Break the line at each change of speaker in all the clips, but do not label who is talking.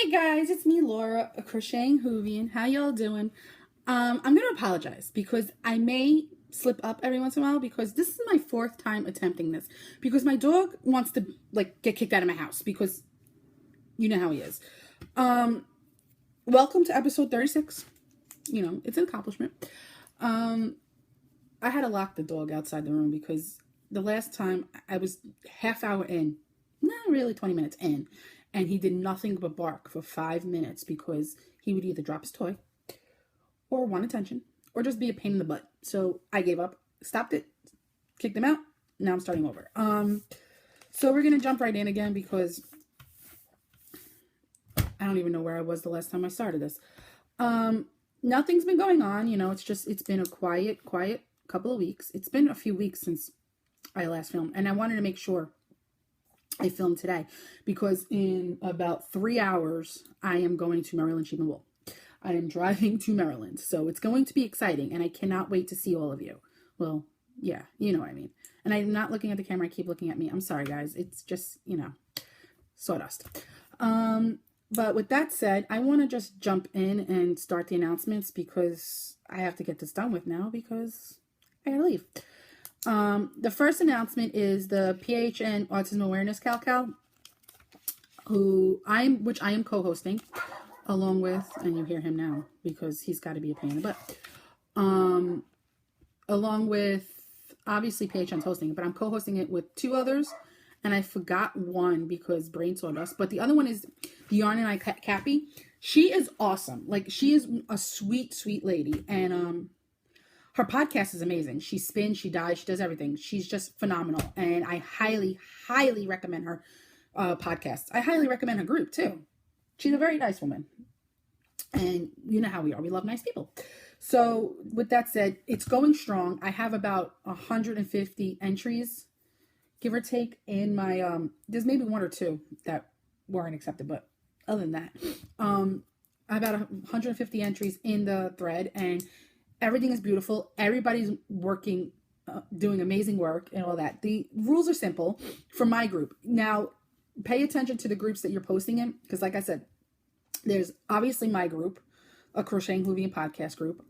Hey guys, it's me, Laura, a crocheting Hoovian. How y'all doing? I'm gonna apologize because I may slip up every once in a while because this is my fourth time attempting this because my dog wants to get kicked out of my house because you know how he is. Welcome to episode 36. You know, it's an accomplishment. I had to lock the dog outside the room because the last time I was half hour in, not really 20 minutes in, and he did nothing but bark for 5 minutes because he would either drop his toy or want attention or just be a pain in the butt. So I gave up, stopped it, kicked him out. Now I'm starting over. So we're going to jump right in again because I don't even know where I was the last time I started this. Nothing's been going on. You know, it's been a quiet couple of weeks. It's been a few weeks since I last filmed, and I wanted to make sure I filmed today because in about 3 hours, I am going to Maryland Sheep and Wool. I am driving to Maryland, so it's going to be exciting, and I cannot wait to see all of you. Well, yeah, you know what I mean. And I'm not looking at the camera. I keep looking at me. I'm sorry, guys. It's just, you know, sawdust. But with that said, I want to just jump in and start the announcements because I have to get this done with now because I gotta leave. The first announcement is the PHN Autism Awareness Cal, which I am co-hosting along with, and you hear him now because he's got to be a pain in the butt. Along with, obviously PHN's hosting it, but I'm co-hosting it with 2 others, and I forgot one because brain sawdust, but the other one is the Yarn and I Cappy. She is awesome. Like, she is a sweet lady, and her podcast is amazing. She spins, she dyes, she does everything. She's just phenomenal. And I highly recommend her podcast. I highly recommend her group too. She's a very nice woman. And you know how we are. We love nice people. So with that said, it's going strong. I have about 150 entries, give or take, in my, there's maybe 1 or 2 that weren't accepted. But other than that, I have about 150 entries in the thread, and everything is beautiful. Everybody's working, doing amazing work and all that. The rules are simple for my group. Now, pay attention to the groups that you're posting in, because like I said, there's obviously my group, a Crocheting Hoovian podcast group.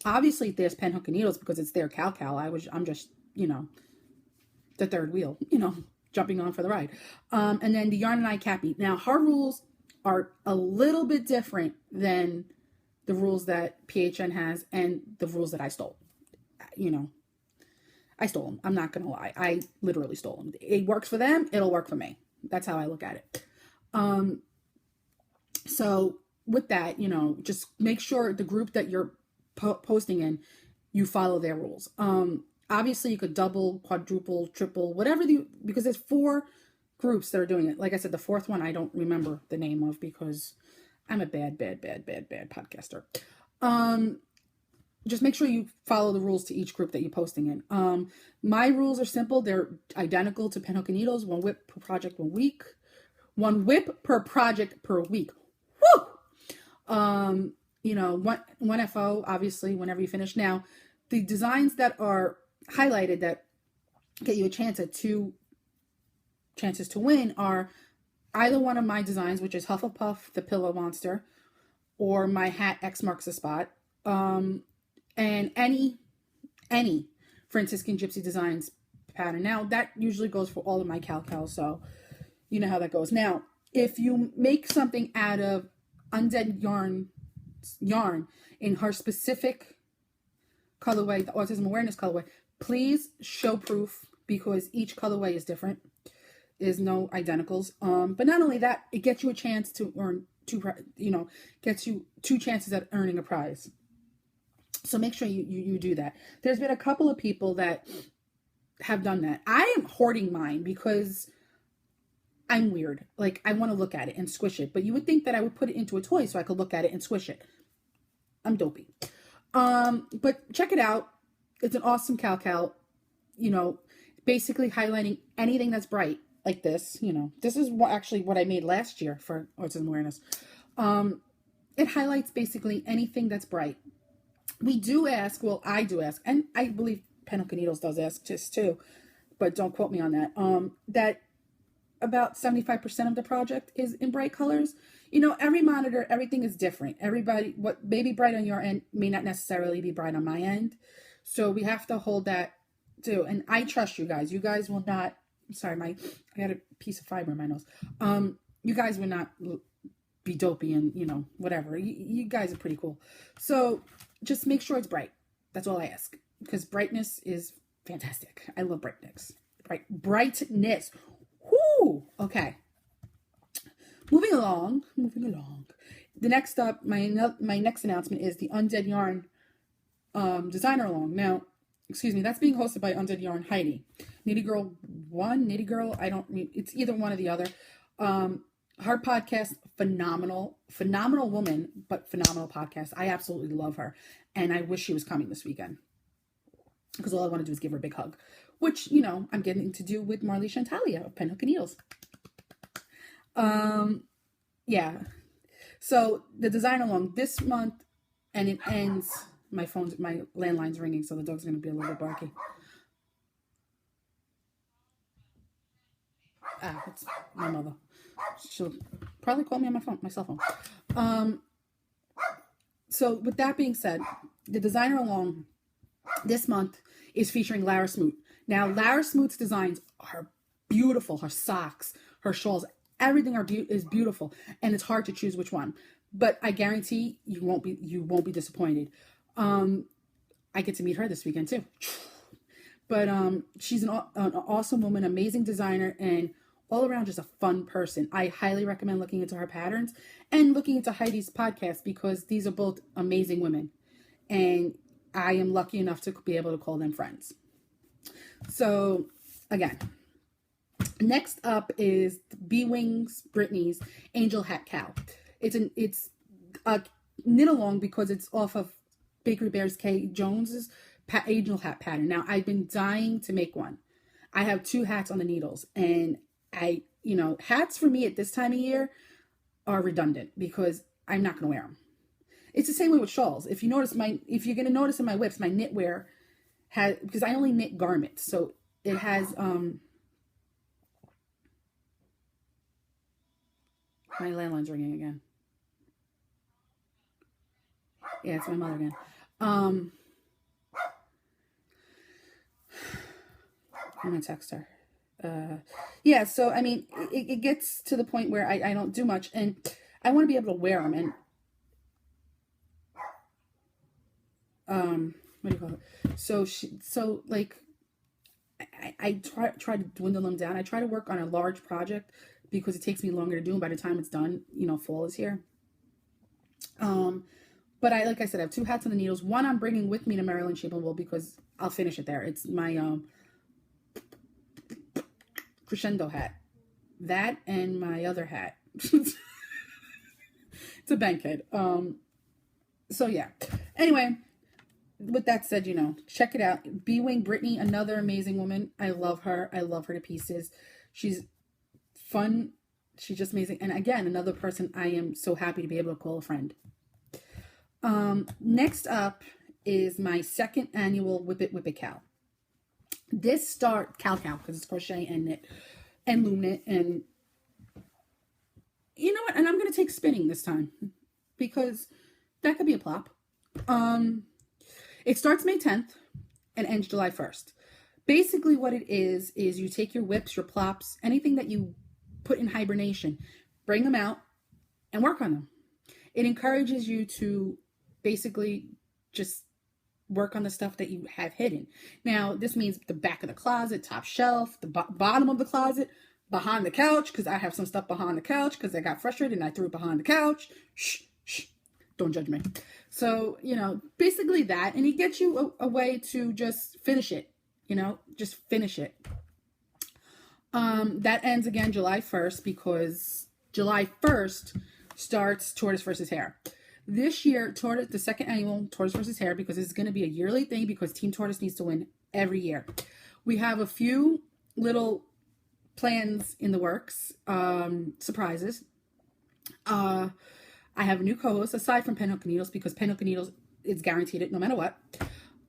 Obviously there's Pen, Hook, and Needles because it's their Cal. I'm just, you know, the third wheel, you know, jumping on for the ride. And then the Yarn and I Cappy. Now, her rules are a little bit different than the rules that PHN has and the rules that I stole. You know, I stole them. I'm not going to lie. I literally stole them. It works for them. It'll work for me. That's how I look at it. So with that, you know, just make sure the group that you're posting in, you follow their rules. Obviously you could double, quadruple, triple, whatever because there's 4 groups that are doing it. Like I said, the 4th one, I don't remember the name of because I'm a bad podcaster. Just make sure you follow the rules to each group that you're posting in. My rules are simple. They're identical to Pen, Hook, and Needles. 1 whip per project 1 week. 1 whip per project per week. Woo! You know, one FO, obviously, whenever you finish. Now, the designs that are highlighted that get you a chance at 2 chances to win are either one of my designs, which is Hufflepuff, the Pillow Monster, or my hat X marks the spot, and any Franciscan Gypsy Designs pattern. Now, that usually goes for all of my Cal, so you know how that goes. Now, if you make something out of Undead yarn in her specific colorway, the Autism Awareness colorway, please show proof because each colorway is different. There's no identicals. But not only that, it gets you a chance to earn gets you 2 chances at earning a prize. So make sure you do that. There's been a couple of people that have done that. I am hoarding mine because I'm weird. Like, I want to look at it and squish it. But you would think that I would put it into a toy so I could look at it and squish it. I'm dopey. But check it out. It's an awesome Cal. You know, basically highlighting anything that's bright. Like this, you know, this is actually what I made last year for Autism Awareness. It highlights basically anything that's bright. We do ask, well, I do ask, and I believe Pen, Hook, and Needles does ask this too, but don't quote me on that, that about 75% of the project is in bright colors. You know, every monitor, everything is different. Everybody, what may be bright on your end may not necessarily be bright on my end. So we have to hold that too. And I trust you guys. You guys will not, sorry, I got a piece of fiber in my nose. You guys will not be dopey and, you know, whatever. You guys are pretty cool. So just make sure it's bright. That's all I ask. Because brightness is fantastic. I love brightness. Brightness. Whoo! Okay. Moving along. The next up, my next announcement is the Undead Yarn designer along. Now, excuse me, that's being hosted by Undead Yarn Heidi. Nitty Girl 1, Nitty Girl, it's either one or the other. Her podcast, phenomenal woman, but phenomenal podcast. I absolutely love her. And I wish she was coming this weekend. Because all I want to do is give her a big hug. Which, you know, I'm getting to do with Marley Chantalia of Pen Hook and Needles. Yeah. So the design along this month, and it ends. My landline's ringing, so the dog's going to be a little bit barky. It's my mother. She'll probably call me on my cell phone. So with that being said, the designer along this month is featuring Lara Smoot. Now, Lara Smoot's designs are beautiful. Her socks, her shawls, everything is beautiful, and it's hard to choose which one. But I guarantee you won't be disappointed. I get to meet her this weekend too. But she's an awesome woman, amazing designer, and all around just a fun person. I highly recommend looking into her patterns and looking into Heidi's podcast, because these are both amazing women, and I am lucky enough to be able to call them friends. So again, next up is B-Wings Brittany's Angel Hat Cow. It's a knit along because it's off of Bakery Bears K. Jones's Angel Hat pattern. Now, I've been dying to make one. I have 2 hats on the needles, and hats for me at this time of year are redundant because I'm not going to wear them. It's the same way with shawls. If you're going to notice in my whips, my knitwear has, because I only knit garments, so it has, my landline's ringing again. Yeah, it's my mother again. I'm going to text her. Yeah, so, I mean, it gets to the point where I don't do much, and I want to be able to wear them, and, what do you call it? So like, I try to dwindle them down. I try to work on a large project because it takes me longer to do, and by the time it's done, fall is here. But like I said, I have 2 hats on the needles. One I'm bringing with me to Maryland Shape and Wool because I'll finish it there. It's my crescendo hat. That and my other hat. It's a bank head. So yeah. Anyway, with that said, check it out. B-Wing Brittany, another amazing woman. I love her. I love her to pieces. She's fun. She's just amazing. And again, another person I am so happy to be able to call a friend. Next up is my 2nd annual Whip It Cow. This cow because it's crochet and knit and loom knit, and you know what? And I'm going to take spinning this time because that could be a plop. It starts May 10th and ends July 1st. Basically what it is you take your whips, your plops, anything that you put in hibernation, bring them out and work on them. It encourages you to basically just work on the stuff that you have hidden. Now, this means the back of the closet, top shelf, the bottom of the closet, behind the couch, because I have some stuff behind the couch because I got frustrated and I threw it behind the couch. Shh, don't judge me. So, basically that, and it gets you a way to just finish it, just finish it. That ends again July 1st because July 1st starts Tortoise versus Hare. This year, the 2nd annual Tortoise versus Hare, because it's going to be a yearly thing because Team Tortoise needs to win every year. We have a few little plans in the works, surprises. I have a new co-host aside from Pen Hook and Needles because Pen Hook and Needles is guaranteed it no matter what.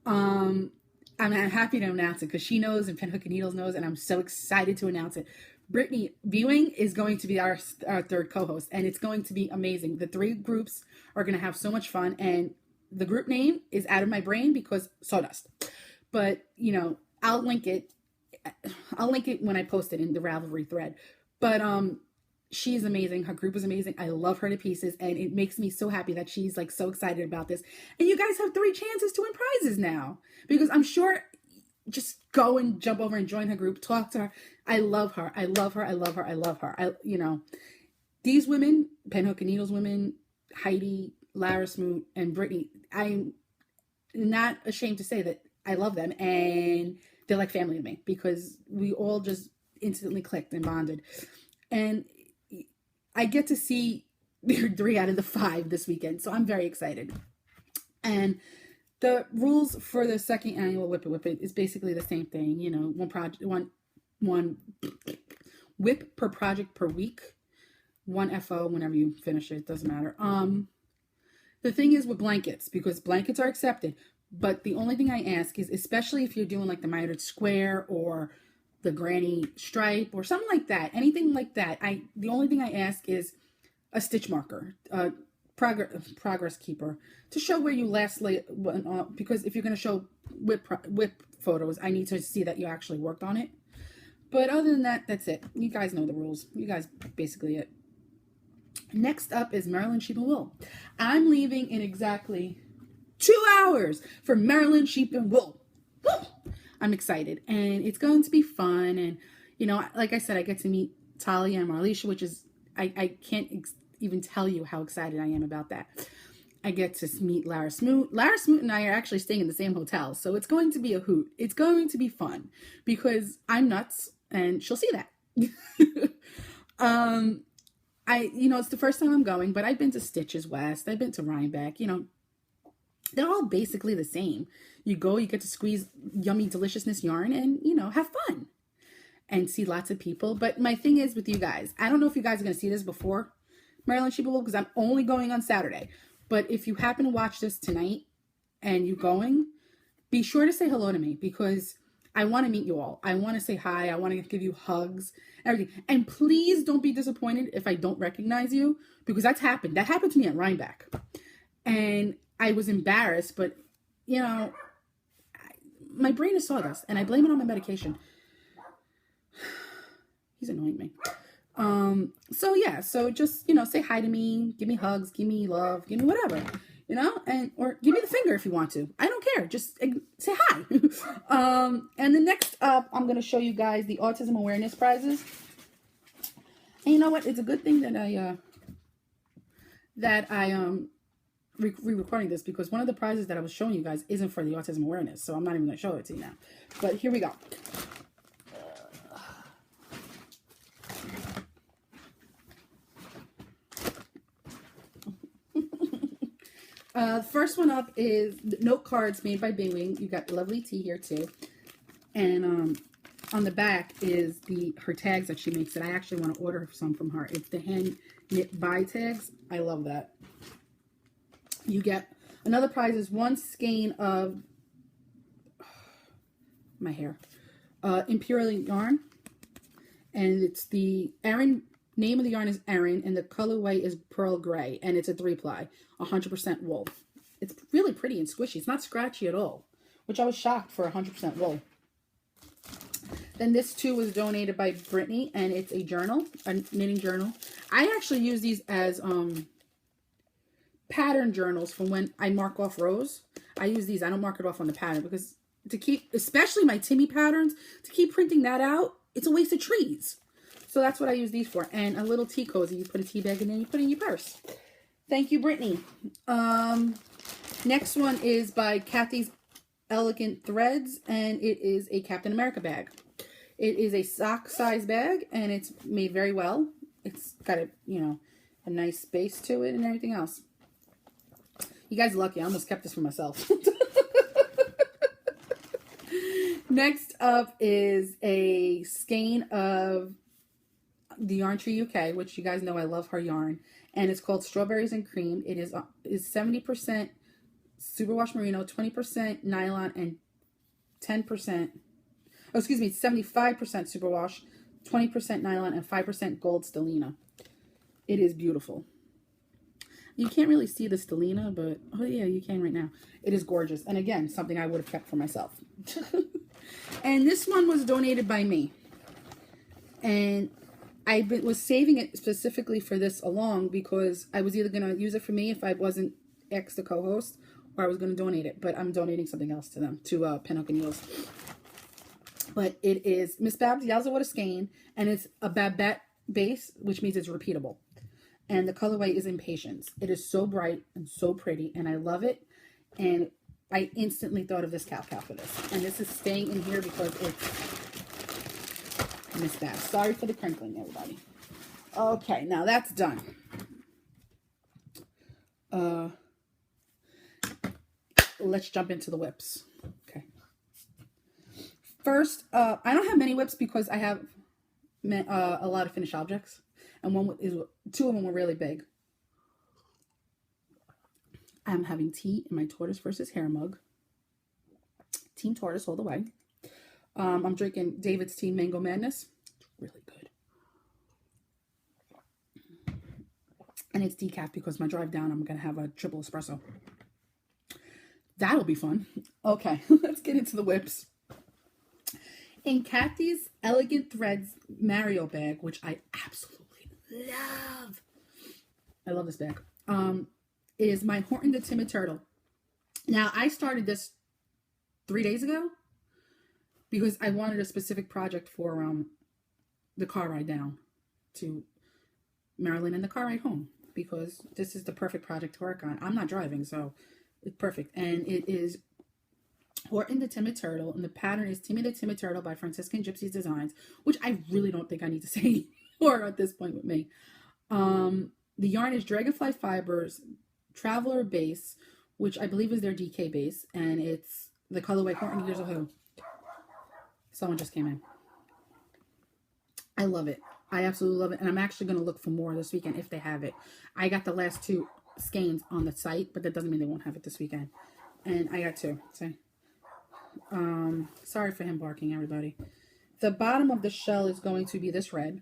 I'm happy to announce it because she knows and Pen Hook and Needles knows, and I'm so excited to announce it. Brittany Viewing is going to be our third co-host, and it's going to be amazing. The three groups are going to have so much fun, and the group name is out of my brain because sawdust. But, you know, I'll link it. I'll link it when I post it in the Ravelry thread. But she's amazing. Her group is amazing. I love her to pieces, and it makes me so happy that she's like so excited about this. And you guys have 3 chances to win prizes now, because I'm sure, just go and jump over and join her group, talk to her. I love her. I love her. I love her. I love her. You know, these women, Penhook and Needles women, Heidi, Lara Smoot, and Brittany, I'm not ashamed to say that I love them, and they're like family to me, because we all just instantly clicked and bonded. And I get to see 3 out of the 5 this weekend, so I'm very excited. And the rules for the second annual Whip It Whip It is basically the same thing. You know, one whip per project per week, 1 FO whenever you finish it. Doesn't matter. The thing is with blankets, because blankets are accepted, but the only thing I ask is, especially if you're doing like the mitered square or the granny stripe or something like that, anything like that, the only thing I ask is a stitch marker, progress keeper, to show where you last lay, because if you're going to show whip photos, I need to see that you actually worked on it. But other than that, that's it. You guys know the rules. You guys basically it. Next up is Maryland Sheep and Wool. I'm leaving in exactly 2 hours for Maryland Sheep and Wool. Woo! I'm excited, and it's going to be fun. And, you know, like I said, I get to meet Talia and Marlisha, which is, I can't even tell you how excited I am about that. I get to meet Lara Smoot. Lara Smoot and I are actually staying in the same hotel, so it's going to be a hoot. It's going to be fun, because I'm nuts, and she'll see that. You know, it's the first time I'm going, but I've been to Stitches West. I've been to Rhinebeck. You know, they're all basically the same. You go, you get to squeeze yummy deliciousness yarn and, you know, have fun and see lots of people. But my thing is with you guys, I don't know if you guys are going to see this before Maryland Sheep and Wool, because I'm only going on Saturday. But if you happen to watch this tonight and you're going, be sure to say hello to me, because I want to meet you all. I want to say hi. I want to give you hugs, everything. And please don't be disappointed if I don't recognize you, because that's happened. That happened to me at Rhinebeck. And I was embarrassed, but, you know, my brain is sawdust, and I blame it on my medication. He's annoying me. So yeah, so just, you know, say hi to me, give me hugs, give me love, give me whatever, you know, or give me the finger if you want to. I don't care. Just say hi. And the next up, I'm going to show you guys the autism awareness prizes. And you know what? It's a good thing that I re-recording this, because one of the prizes that I was showing you guys isn't for the autism awareness, so I'm not even going to show it to you now. But here we go. First one up is note cards made by Bingwing. You got lovely tea here too, and on the back is her tags that she makes that I actually want to order some from her. It's the hand knit by tags. I love that. You get another prize is 1 skein of my hair, Imperial yarn, and it's the Erin. Name of the yarn is Erin, and the colorway is Pearl Gray, and it's a 3-ply, 100% wool. It's really pretty and squishy. It's not scratchy at all, which I was shocked for 100% wool. Then this too was donated by Brittany, and it's a journal, a knitting journal. I actually use these as pattern journals from when I mark off rows. I use these. I don't mark it off on the pattern, because to keep, especially my Timmy patterns, to keep printing that out, it's a waste of trees. So that's what I use these for. And a little tea cozy. You put a tea bag in there, you put it in your purse. Thank you, Brittany. Next one is by Kathy's Elegant Threads, and it is a Captain America bag. It is a sock size bag, and it's made very well. It's got a, you know, a nice base to it and everything else. You guys are lucky. I almost kept this for myself. Next up is a skein of the Yarn Tree UK, which you guys know I love her yarn, and it's called Strawberries and Cream. It is 70% superwash merino, 20% nylon, and 10%, oh, excuse me, 75% superwash, 20% nylon, and 5% gold stellina. It is beautiful. You can't really see the stellina, but oh yeah, you can right now. It is gorgeous. And again, something I would have kept for myself. And this one was donated by me. And I was saving it specifically for this along because I was either going to use it for me if I wasn't the co-host, or I was going to donate it. But I'm donating something else to them, to Pinhook and Needles. But it is Miss Babs Yowza with a skein, and it's a Babette base, which means it's repeatable. And the colorway is Impatience. It is so bright and so pretty, and I love it. And I instantly thought of this cow for this. And this is staying in here because it's Miss Babs. Sorry for the crinkling, everybody. Okay, now that's done. Let's jump into the whips. Okay. First, I don't have many whips because I have a lot of finished objects. And two of them were really big. I'm having tea in my Tortoise versus Hair mug. Team Tortoise all the way. I'm drinking David's Tea Mango Madness. It's really good. And it's decaf because my drive down, I'm going to have a triple espresso. That'll be fun. Okay, let's get into the whips. In Kathy's Elegant Threads Mario bag, which I absolutely love. I love this bag. Is my Horton the Timid Turtle. Now, I started this 3 days ago because I wanted a specific project for the car ride down to Maryland and the car ride home, because this is the perfect project to work on. I'm not driving, so it's perfect. And it is Horton the Timid Turtle, and the pattern is Timmy the Timid Turtle by Franciscan Gypsies Designs, which I really don't think I need to say more at this point with me. The yarn is Dragonfly Fibers Traveler Base, which I believe is their DK base, and it's the colorway Horton Years of Who. Someone just came in. I love it. I absolutely love it, and I'm actually going to look for more this weekend if they have it. I got the last two skeins on the site, but that doesn't mean they won't have it this weekend. And I got two. So, sorry for him barking, everybody. The bottom of the shell is going to be this red.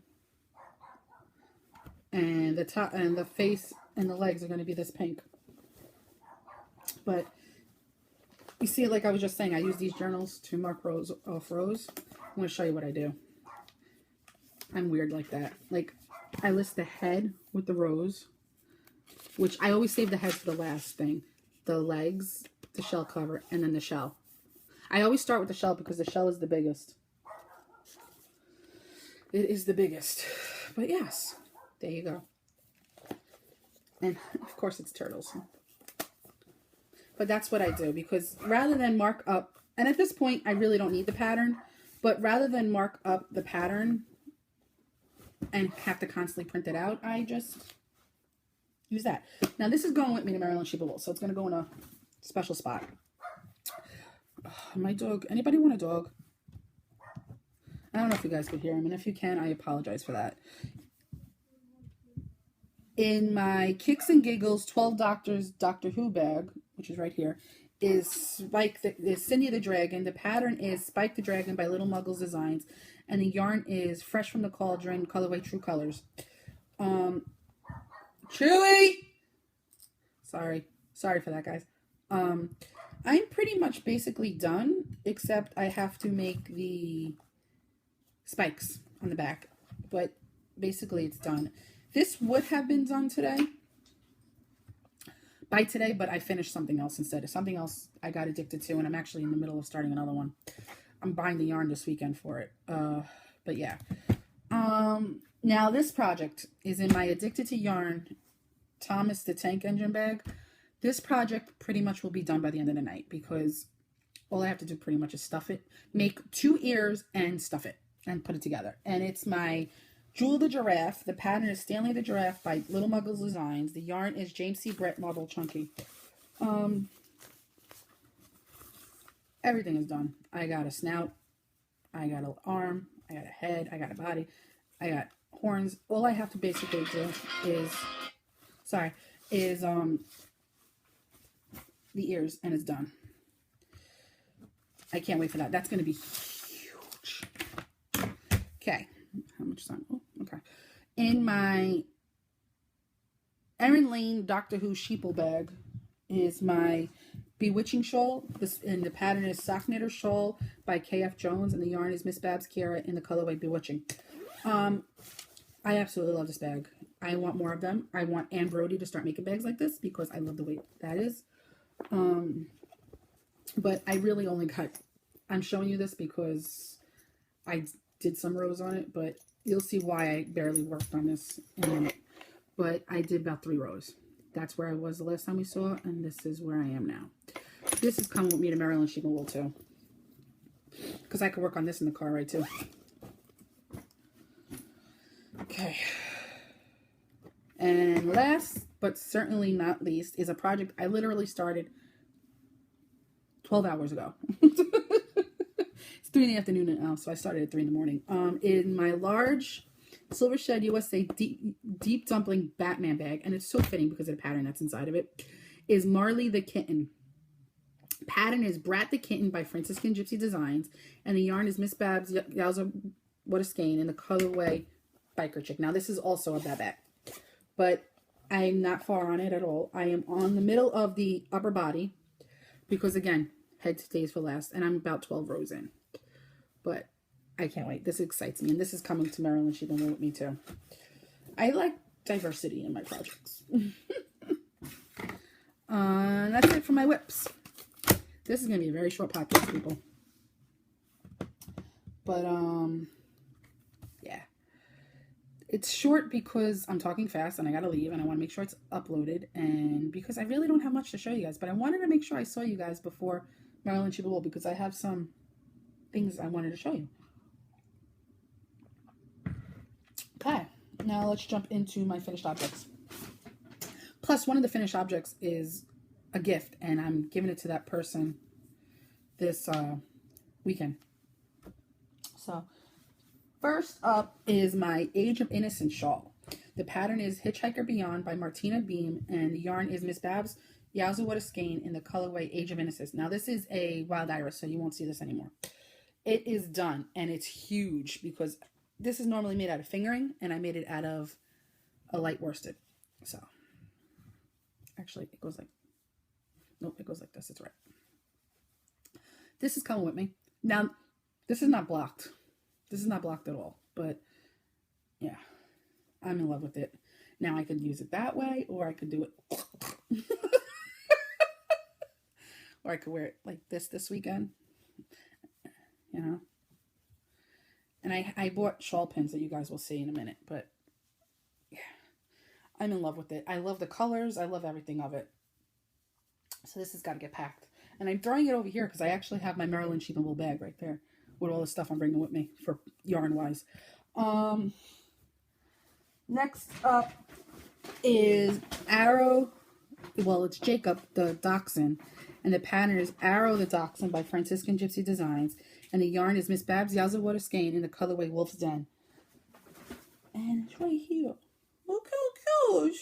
And the top and the face and the legs are going to be this pink. But you see, like I was just saying, I use these journals to mark rows off rows. I'm going to show you what I do. I'm weird like that. Like, I list the head with the rows, which I always save the head for the last thing. The legs, the shell cover, and then the shell. I always start with the shell because the shell is the biggest. It is the biggest. But yes, there you go. And of course it's turtles. But that's what I do, because rather than mark up, and at this point I really don't need the pattern, but rather than mark up the pattern and have to constantly print it out, I just use that. Now this is going with me to Maryland Sheepable, so it's going to go in a special spot. My dog, anybody want a dog? I don't know if you guys could hear him, and if you can, I apologize for that. In my Kicks and Giggles 12 Doctors Doctor Who bag, which is right here, is Cindy the Dragon. The pattern is Spike the Dragon by Little Muggles Designs, and the yarn is Fresh from the Cauldron, colorway True Colors. Chewy! Sorry for that, guys. I'm pretty much basically done, except I have to make the spikes on the back, but basically it's done. This would have been done by today, but I finished something else instead. Something else I got addicted to, and I'm actually in the middle of starting another one. I'm buying the yarn this weekend for it. But yeah. Now this project is in my Addicted to Yarn Thomas the Tank Engine bag. This project pretty much will be done by the end of the night, because all I have to do pretty much is stuff it, make 2 ears and stuff it and put it together. And it's my Jewel the Giraffe. The pattern is Stanley the Giraffe by Little Muggles Designs. The yarn is James C. Brett Marble Chunky. Everything is done. I got a snout. I got an arm. I got a head. I got a body. I got horns. All I have to basically do is the ears, and it's done. I can't wait for that. That's going to be huge. Okay. How much time? Oh, okay. In my Erin Lane Doctor Who sheeple bag is my Bewitching shawl. This, and the pattern is Sock Knitter Shawl by KF Jones, and the yarn is Miss Babs Kiara in the colorway Bewitching. I absolutely love this bag. I want more of them. I want Anne Brody to start making bags like this because I love the way that is. But I really only got, I'm showing you this because I did some rows on it, but you'll see why I barely worked on this in a minute. But I did about 3 rows. That's where I was the last time we saw, and this is where I am now. This is coming with me to Maryland Sheep and Wool too, because I could work on this in the car ride too. Okay. And last, but certainly not least, is a project I literally started 12 hours ago. It's 3 in the afternoon now, so I started at 3 in the morning. In my large Silver Shed USA deep dumpling Batman bag, and it's so fitting because of the pattern that's inside of it, is Marley the Kitten. Pattern is Brat the Kitten by Franciscan Gypsy Designs, and the yarn is Miss Babs Yowza What a Skein in the colorway Biker Chick. Now this is also a babette, but I'm not far on it at all. I am on the middle of the upper body because, again, head stays for last, and I'm about 12 rows in. But I can't wait. This excites me, and this is coming to Maryland Sheep and Wool with me too. I like diversity in my projects. That's it for my whips. This is going to be a very short podcast, people. But, yeah. It's short because I'm talking fast and I got to leave and I want to make sure it's uploaded. And because I really don't have much to show you guys. But I wanted to make sure I saw you guys before Maryland Sheep and Wool because I have some things I wanted to show you. Okay. Now let's jump into my finished objects. Plus, one of the finished objects is a gift, and I'm giving it to that person this weekend. So, first up is my Age of Innocence shawl. The pattern is Hitchhiker Beyond by Martina Beam, and the yarn is Miss Babs Yowza What a Skein in the colorway Age of Innocence. Now, this is a Wild Iris, so you won't see this anymore. It is done, and it's huge because this is normally made out of fingering, and I made it out of a light worsted. So, actually, it goes like, nope, it goes like this. It's right. This is coming with me. Now, this is not blocked. This is not blocked at all. But, yeah, I'm in love with it. Now, I could use it that way, or I could do it. Or I could wear it like this weekend. You know? And I bought shawl pins that you guys will see in a minute. But, yeah, I'm in love with it. I love the colors. I love everything of it. So this has got to get packed. And I'm throwing it over here because I actually have my Maryland Sheep and Wool bag right there with all the stuff I'm bringing with me for yarn-wise. Next up is Arrow. Well, it's Jacob the Dachshund. And the pattern is Arrow the Dachshund by Franciscan Gypsy Designs. And the yarn is Miss Babs Yowza What a Skein in the colorway Wolf's Den. And it's right here. Look how cute.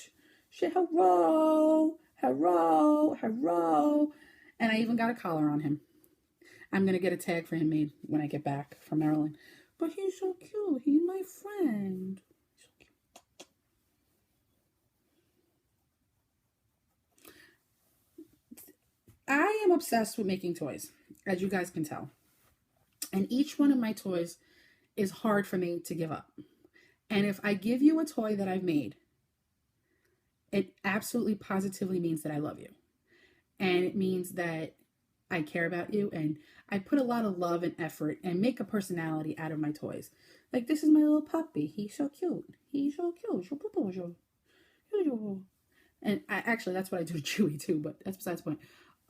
Say hello. Hello, hello. And I even got a collar on him. I'm going to get a tag for him made when I get back from Maryland. But he's so cute. He's my friend. So cute. I am obsessed with making toys, as you guys can tell. And each one of my toys is hard for me to give up. And if I give you a toy that I've made, it absolutely positively means that I love you. And it means that I care about you. And I put a lot of love and effort and make a personality out of my toys. Like, this is my little puppy. He's so cute. He's so cute. And actually, that's what I do with Chewy too, but that's besides the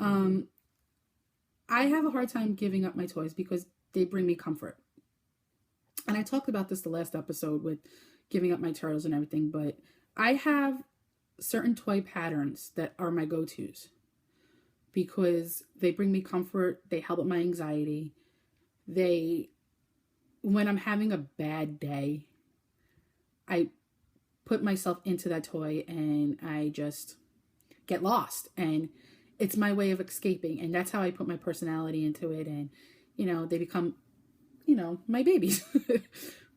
point. I have a hard time giving up my toys because they bring me comfort. And I talked about this the last episode with giving up my turtles and everything, but I have certain toy patterns that are my go-tos because they bring me comfort. They help with my anxiety. When I'm having a bad day, I put myself into that toy and I just get lost, and it's my way of escaping. And that's how I put my personality into it. And, they become, my babies.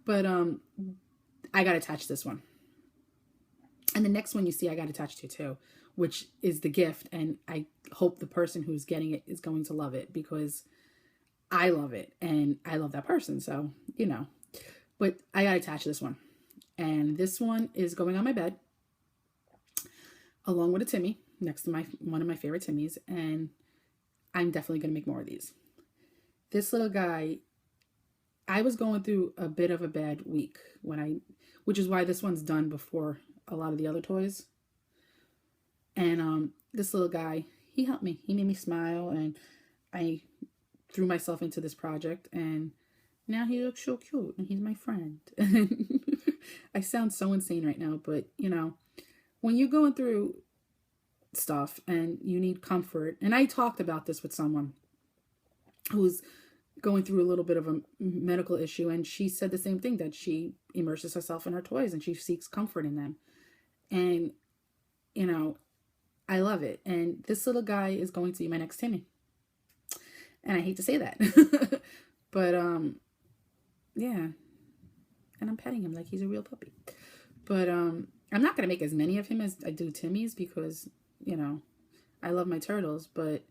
But I got attached to this one. And the next one you see I got attached to too, which is the gift. And I hope the person who's getting it is going to love it, because I love it and I love that person. So, you know, but I got attached to this one. And this one is going on my bed along with a Timmy next to one of my favorite Timmys. And I'm definitely going to make more of these. This little guy, I was going through a bit of a bad week which is why this one's done before a lot of the other toys. And this little guy, he helped me. He made me smile, and I threw myself into this project, and now he looks so cute, and he's my friend. I sound so insane right now, but you know, when you're going through stuff and you need comfort, and I talked about this with someone who's going through a little bit of a medical issue, and she said the same thing, that she immerses herself in her toys and she seeks comfort in them. And you know, I love it. And this little guy is going to be my next Timmy, and I hate to say that. But yeah, and I'm petting him like he's a real puppy. But I'm not gonna make as many of him as I do Timmy's, because you know, I love my turtles, but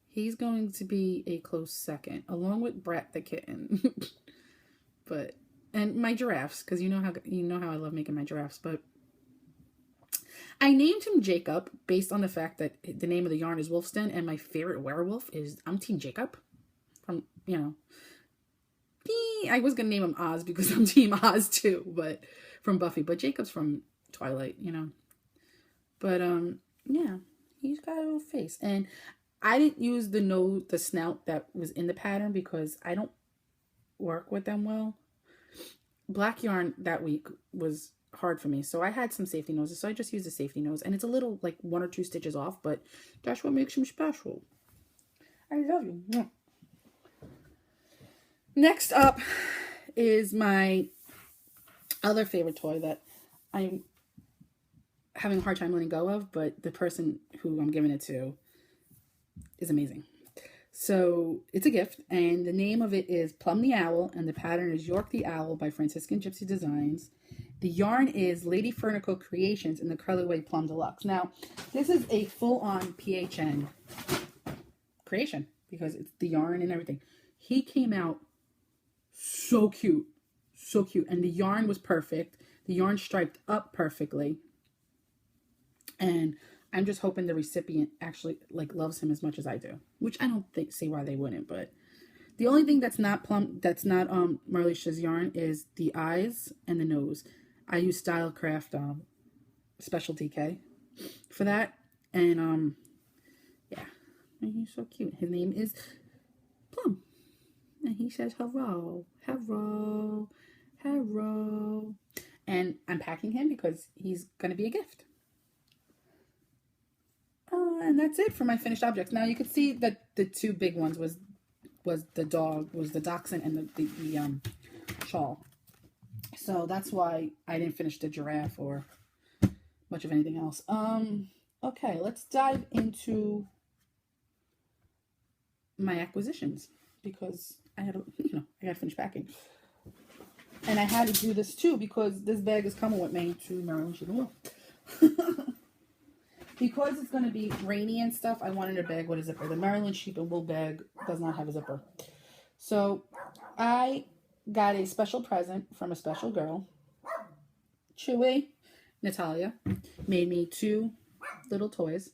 he's going to be a close second, along with Brett the kitten. And my giraffes, because you know how I love making my giraffes. But I named him Jacob based on the fact that the name of the yarn is Wolfston, and my favorite werewolf I'm Team Jacob. From, you know, I was gonna name him Oz because I'm Team Oz too, but from Buffy. But Jacob's from Twilight, you know. But yeah, he's got a little face, and I didn't use the snout that was in the pattern because I don't work with them well. Black yarn that week was hard for me, so I had some safety noses, so I just used a safety nose, and it's a little, like, 1 or 2 stitches off, but that's what makes him special. I love you. Next up is my other favorite toy that I'm having a hard time letting go of, but the person who I'm giving it to is amazing. So it's a gift, and the name of it is Plum the Owl, and the pattern is York the Owl by Franciscan Gypsy Designs. The yarn is Lady Fernico Creations in the colorway Plum Deluxe. Now, this is a full-on PHN creation because it's the yarn and everything. He came out so cute, and the yarn was perfect. The yarn striped up perfectly, and I'm just hoping the recipient actually loves him as much as I do, which I don't see why they wouldn't. But the only thing that's not Marlisha's yarn is the eyes and the nose. I use Stylecraft Special DK for that, and yeah, and he's so cute. His name is Plum, and he says hello, hello, hello, and I'm packing him because he's gonna be a gift. And that's it for my finished objects. Now you could see that the 2 big ones was the dachshund and the shawl. So that's why I didn't finish the giraffe or much of anything else. Okay, let's dive into my acquisitions, because I had I gotta finish packing. And I had to do this too because this bag is coming with me to Maryland Sheep and Wool. Because it's going to be rainy and stuff, I wanted a bag with a zipper. The Maryland Sheep and Wool bag does not have a zipper. So I got a special present from a special girl. Chewy, Natalia, made me 2 little toys.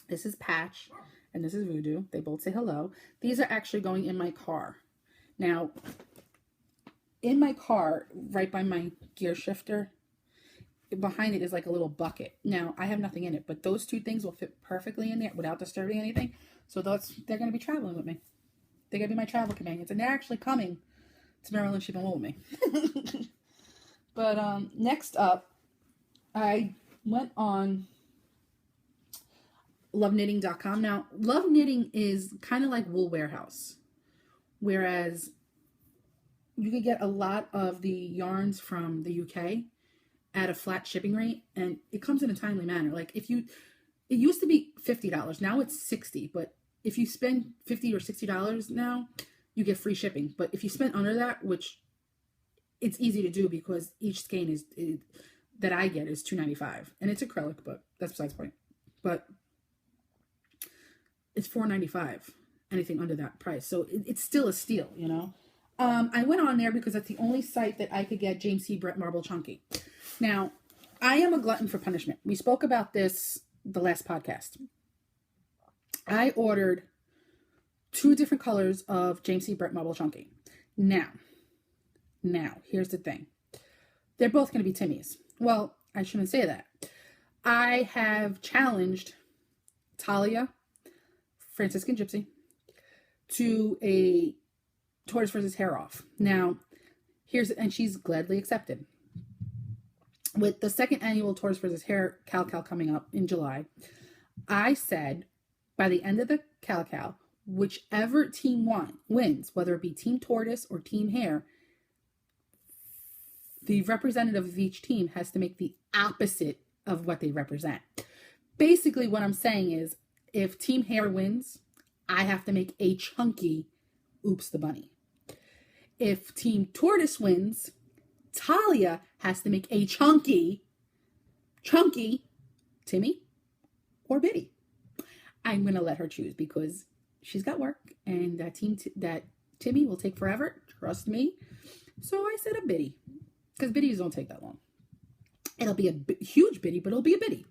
This is Patch and this is Voodoo. They both say hello. These are actually going in my car. Now, in my car, right by my gear shifter, behind it is like a little bucket. Now, I have nothing in it, but those 2 things will fit perfectly in there without disturbing anything. So they're going to be traveling with me. They're going to be my travel companions, and they're actually coming to Maryland Sheep and Wool with me. But next up, I went on loveknitting.com. Now, Love Knitting is kind of like Wool Warehouse, whereas you can get a lot of the yarns from the UK at a flat shipping rate, and it comes in a timely manner. Like it used to be $50, now it's $60, but if you spend $50 or $60 now, you get free shipping. But if you spend under that, which it's easy to do because each skein that I get is $2.95, and it's acrylic, but that's besides the point. But it's $4.95, anything under that price. So it's still a steal, you know. I went on there because that's the only site that I could get James C. Brett Marble Chunky. Now, I am a glutton for punishment. We spoke about this the last podcast. I ordered 2 different colors of James C. Brett Marble Chunky. Now, here's the thing. They're both going to be Timmy's. Well, I shouldn't say that. I have challenged Talia, Franciscan Gypsy, to a tortoise versus hare off. Now, and she's gladly accepted. With the second annual tortoise versus hare Cal coming up in July, I said by the end of the Cal, whichever team wins, whether it be Team Tortoise or Team Hare, the representative of each team has to make the opposite of what they represent. Basically, what I'm saying is, if Team Hare wins, I have to make a chunky Oops the Bunny. If Team Tortoise wins, Talia has to make a chunky Timmy or Biddy. I'm going to let her choose because she's got work, and that Timmy will take forever. Trust me. So I said a Biddy, because Biddies don't take that long. It'll be a huge Biddy, but it'll be a Biddy.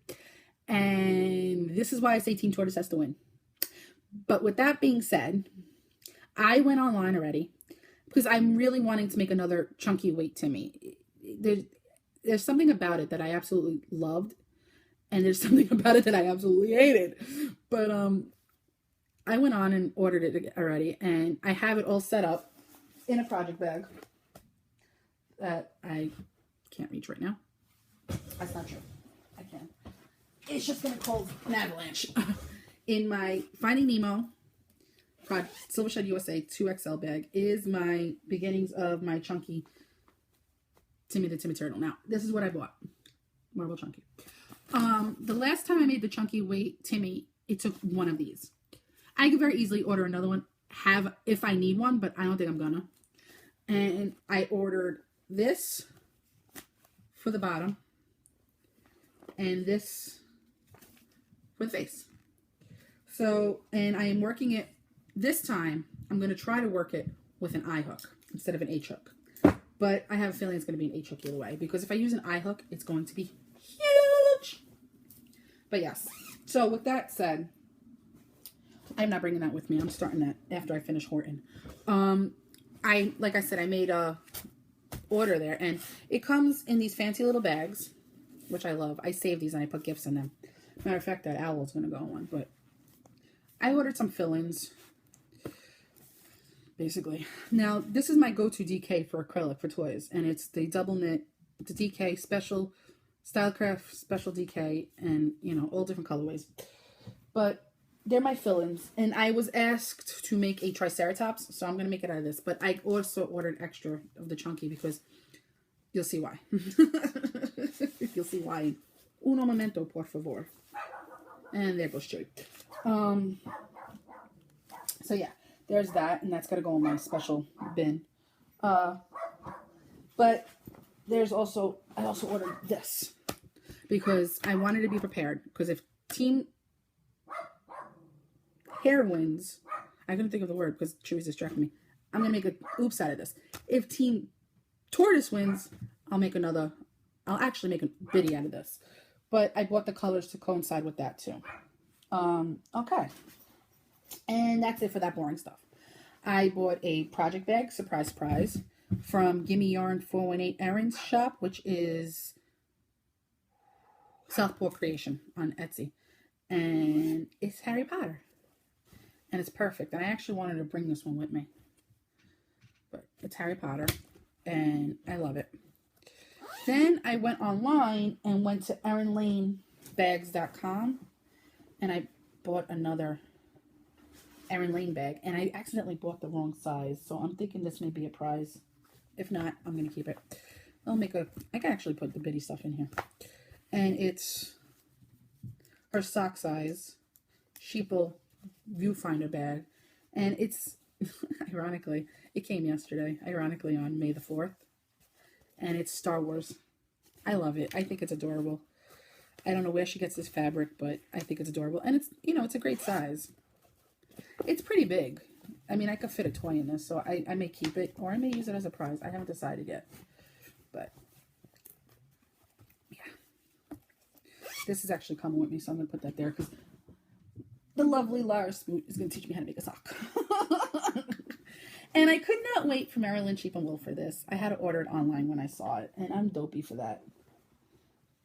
And this is why I say Team Tortoise has to win. But with that being said, I went online already because I'm really wanting to make another chunky weight Timmy. There's something about it that I absolutely loved, and there's something about it that I absolutely hated. But I went on and ordered it already, and I have it all set up in a project bag that I can't reach right now. That's not true. I can. It's just going to cause an avalanche. In my Finding Nemo Silvershed USA 2XL bag is my beginnings of my chunky Timmy the Timmy Turtle. Now, this is what I bought. Marble Chunky. The last time I made the chunky weight Timmy, it took one of these. I could very easily order another one, if I need one, but I don't think I'm gonna. And I ordered this for the bottom and this for the face. So, and I am working it this time. I'm going to try to work it with an I hook instead of an H hook. But I have a feeling it's going to be an H hook either way, because if I use an I hook, it's going to be huge. But yes. So with that said, I'm not bringing that with me. I'm starting that after I finish Horton. Like I said, I made a order there, and it comes in these fancy little bags, which I love. I save these and I put gifts in them. Matter of fact, that owl's going to go on one, but I ordered some fill-ins, basically. Now, this is my go-to DK for acrylic for toys, and it's the double knit, the DK special, Stylecraft special DK, and, you know, all different colorways. But they're my fill-ins, and I was asked to make a Triceratops, so I'm going to make it out of this. But I also ordered extra of the chunky because you'll see why. You'll see why. Uno momento, por favor. And there goes Chewy. So yeah, there's that, and that's got to go in my special bin. But there's also, I also ordered this because I wanted to be prepared, because if Team Hare wins, I couldn't think of the word because Chewy's distracting me. I'm going to make a oops out of this. If Team Tortoise wins, I'll actually make a biddy out of this. But I bought the colors to coincide with that too. Okay. And that's it for that boring stuff. I bought a project bag, surprise, surprise, from Gimme Yarn 418 Erin's shop, which is Southpaw Creation on Etsy. And it's Harry Potter. And it's perfect. And I actually wanted to bring this one with me. But it's Harry Potter. And I love it. Then I went online and went to ErinLaneBags.com. And I bought another Erin Lane bag. And I accidentally bought the wrong size. So I'm thinking this may be a prize. If not, I'm going to keep it. I can actually put the bitty stuff in here. And it's her sock size Sheeple viewfinder bag. And it's, ironically, it came yesterday. Ironically, on May the 4th. and it's Star Wars. I love it. I think it's adorable. I don't know where she gets this fabric, but I think it's adorable. And it's, you know, it's a great size. It's pretty big. I mean, I could fit a toy in this, so I may keep it, or I may use it as a prize. I haven't decided yet. But, yeah. This is actually coming with me, so I'm going to put that there, because the lovely Lara Smoot is going to teach me how to make a sock. And I could not wait for Marilyn Cheap and Wool for this. I had to order it online when I saw it, and I'm dopey for that.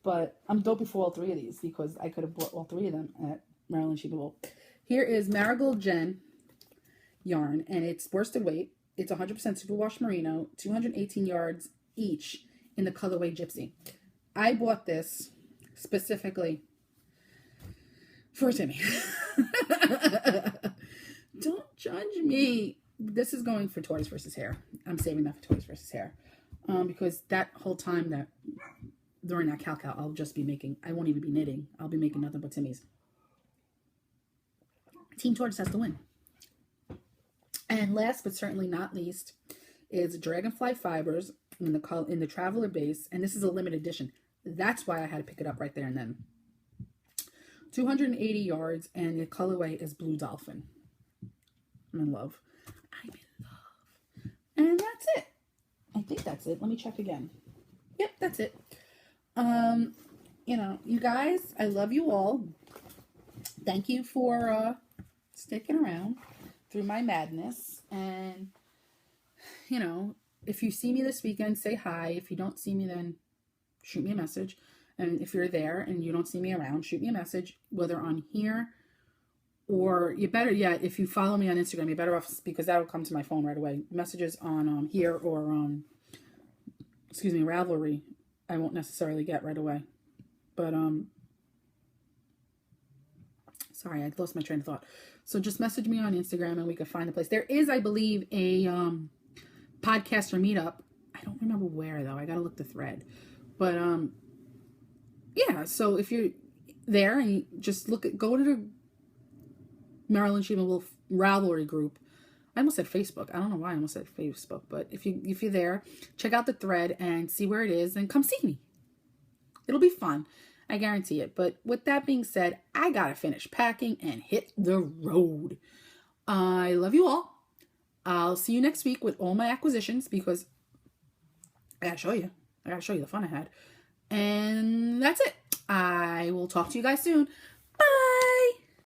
But I'm dopey for all three of these, because I could have bought all three of them at Marilyn Cheap and Wool. Here is Marigold Jen yarn, and it's worsted weight. It's 100% superwash merino, 218 yards each in the colorway Gypsy. I bought this specifically for Timmy. Don't judge me. This is going for Toys versus Hair. I'm saving that for Toys versus Hair. Because that whole time that during that Cal, I'll just be making, I won't even be knitting. I'll be making nothing but Timmy's. Team Tortoise has to win. And last but certainly not least is Dragonfly Fibers in the Traveler base. And this is a limited edition. That's why I had to pick it up right there and then. 280 yards, and the colorway is Blue Dolphin. I'm in love. I'm in love. And that's it. I think that's it. Let me check again. Yep, that's it. You know, you guys, I love you all. Thank you for sticking around through my madness. And, you know, if you see me this weekend, say hi. If you don't see me, then shoot me a message. And if you're there and you don't see me around, shoot me a message, whether on here or you better yet, if you follow me on Instagram, you're better off, because that'll come to my phone right away. Messages on here or excuse me, Ravelry, I won't necessarily get right away. But sorry, I lost my train of thought. So just message me on Instagram and we can find the place. There is, I believe, a podcaster meetup. I don't remember where though. I gotta look the thread. But yeah, so if you're there and you just go to the Marilyn Cheap and Wool Ravelry Group. I almost said Facebook. I don't know why I almost said Facebook, but if you're there, check out the thread and see where it is and come see me. It'll be fun. I guarantee it. But with that being said, I gotta finish packing and hit the road. I love you all. I'll see you next week with all my acquisitions, because I gotta show you. I gotta show you the fun I had. And that's it. I will talk to you guys soon.